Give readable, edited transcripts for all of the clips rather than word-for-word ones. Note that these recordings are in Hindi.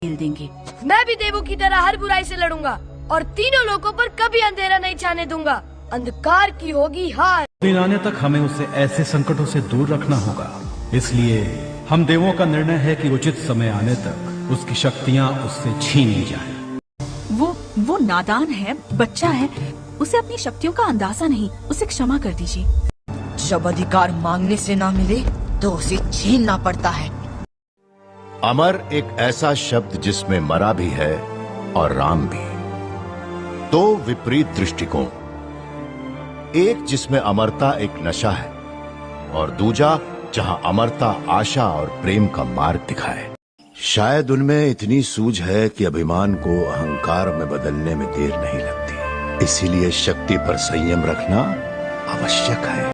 खेल देंगे। मैं भी देवों की तरह हर बुराई से लड़ूंगा और तीनों लोगों पर कभी अंधेरा नहीं छाने दूंगा। अंधकार की होगी हार। दिन आने तक हमें उसे ऐसे संकटों से दूर रखना होगा। इसलिए हम देवों का निर्णय है कि उचित समय आने तक उसकी शक्तियाँ उससे छीनी जाएं। वो नादान है, बच्चा है, उसे अपनी शक्तियों का अंदाजा नहीं। उसे क्षमा कर दीजिए। जब अधिकार मांगने से ना मिले तो उसे छीनना पड़ता है। अमर एक ऐसा शब्द जिसमें मरा भी है और राम भी। दो विपरीत दृष्टिकोण, एक जिसमें अमरता एक नशा है और दूजा जहां अमरता आशा और प्रेम का मार्ग दिखाए। शायद उनमें इतनी सूझ है कि अभिमान को अहंकार में बदलने में देर नहीं लगती। इसीलिए शक्ति पर संयम रखना आवश्यक है।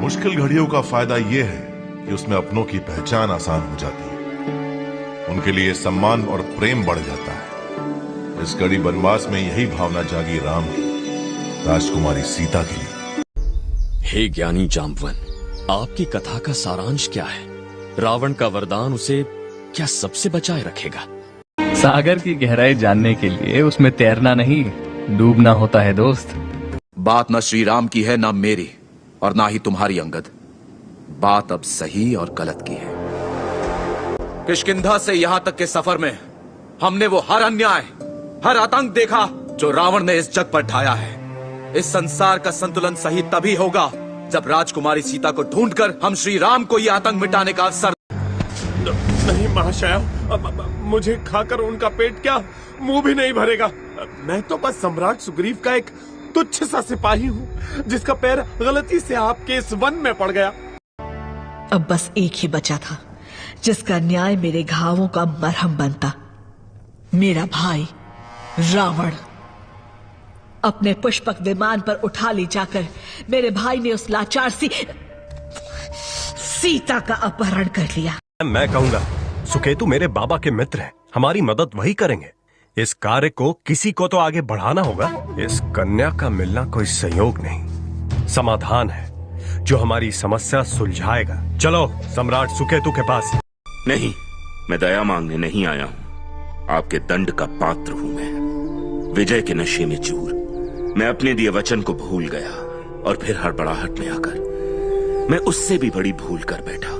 मुश्किल घड़ियों का फायदा यह है कि उसमें अपनों की पहचान आसान हो जाती है, उनके लिए सम्मान और प्रेम बढ़ जाता है। इस घड़ी वनवास में यही भावना जागी राम की, राजकुमारी सीता के लिए। हे ज्ञानी जाम्बवन, आपकी कथा का सारांश क्या है? रावण का वरदान उसे क्या सबसे बचाए रखेगा? सागर की गहराई जानने के लिए उसमें तैरना नहीं, डूबना होता है दोस्त। बात न श्री राम की है, न मेरी और ना ही तुम्हारी अंगद। बात अब सही और गलत की है। किष्किंधा से यहाँ तक के सफर में हमने वो हर अन्याय, हर आतंक देखा जो रावण ने इस जग पर ढाया है। इस संसार का संतुलन सही तभी होगा जब राजकुमारी सीता को ढूंढकर हम श्री राम को ये आतंक मिटाने का अवसर। नहीं महाशया, मुझे खाकर उनका पेट क्या मुंह भी नहीं भरेगा। मैं तो बस सम्राट सुग्रीव का एक तुच्छ सा सिपाही हूँ जिसका पैर गलती से आपके इस वन में पड़ गया। अब बस एक ही बचा था जिसका न्याय मेरे घावों का मरहम बनता। मेरा भाई रावण। अपने पुष्पक विमान पर उठा ले जाकर मेरे भाई ने उस लाचार सीता का अपहरण कर लिया। मैं कहूंगा सुकेतु मेरे बाबा के मित्र हैं, हमारी मदद वही करेंगे। इस कार्य को किसी को तो आगे बढ़ाना होगा। इस कन्या का मिलना कोई संयोग नहीं, समाधान है जो हमारी समस्या सुलझाएगा। चलो सम्राट सुकेतु के पास। नहीं, मैं दया मांगने नहीं आया हूँ। आपके दंड का पात्र हूँ मैं। विजय के नशे में चूर मैं अपने दिए वचन को भूल गया और फिर हड़बड़ाहट में आकर मैं उससे भी बड़ी भूल कर बैठा।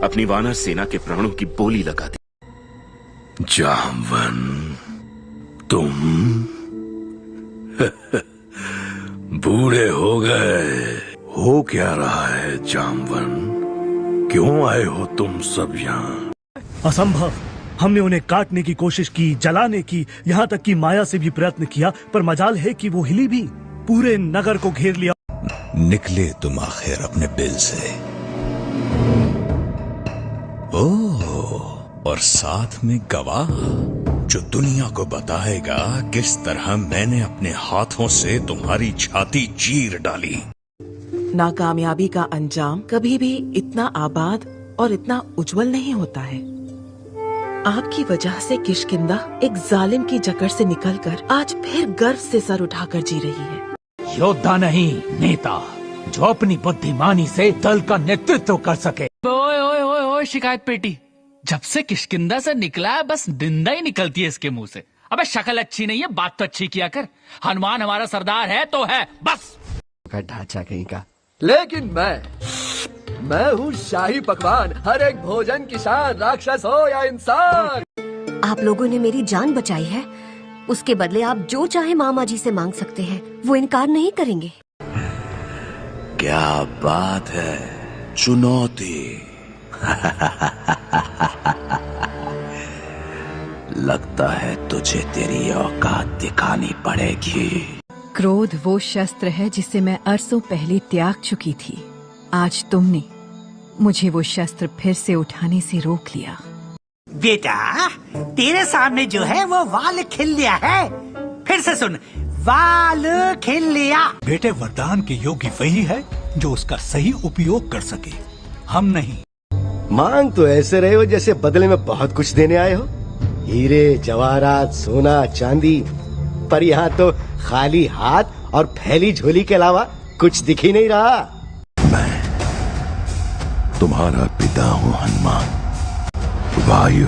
अपनी वानर सेना के प्राणों की बोली लगा दी। जाम्बवन, तुम बूढ़े हो गए हो। क्या रहा है जाम्बवन? क्यों आए हो तुम सब यहाँ? असंभव। हमने उन्हें काटने की कोशिश की, जलाने की, यहाँ तक कि माया से भी प्रयत्न किया, पर मजाल है कि वो हिली भी। पूरे नगर को घेर लिया। निकले तुम आखिर अपने बिल से। ओह, और साथ में गवाह जो दुनिया को बताएगा किस तरह मैंने अपने हाथों से तुम्हारी छाती चीर डाली। नाकामयाबी का अंजाम कभी भी इतना आबाद और इतना उज्जवल नहीं होता है। आपकी वजह से किष्किंधा एक जालिम की जकड़ से निकलकर आज फिर गर्व से सर उठाकर जी रही है। योद्धा नहीं, नेता, जो अपनी बुद्धिमानी से दल का नेतृत्व कर सके। ओए ओए ओए ओए शिकायत पेटी, जब से किष्किंधा से निकला है बस निंदा ही निकलती है इसके मुंह से। अबे शक्ल अच्छी नहीं है, बात तो अच्छी किया कर। हनुमान हमारा सरदार है तो है बस। ढांचा कहीं का। लेकिन मैं हूँ शाही पकवान, हर एक भोजन की शान, राक्षस हो या इंसान। आप लोगों ने मेरी जान बचाई है, उसके बदले आप जो चाहे मामा जी से मांग सकते हैं, वो इनकार नहीं करेंगे। क्या बात है, चुनौती। लगता है तुझे तेरी औकात दिखानी पड़ेगी। क्रोध वो शस्त्र है जिसे मैं अरसों पहले त्याग चुकी थी। आज तुमने मुझे वो शस्त्र फिर से उठाने से रोक लिया। बेटा, तेरे सामने जो है वो वाल खिल लिया है। फिर से सुन, वाल खिल लिया। बेटे, वरदान के योग्य वही है जो उसका सही उपयोग कर सके, हम नहीं। मांग तो ऐसे रहे हो जैसे बदले में बहुत कुछ देने आए हो। हीरे जवाहरात, सोना चांदी, पर यहाँ तो खाली हाथ और फैली झोली के अलावा कुछ दिख ही नहीं रहा। मैं तुम्हारा पिता हूँ हनुमान। वायु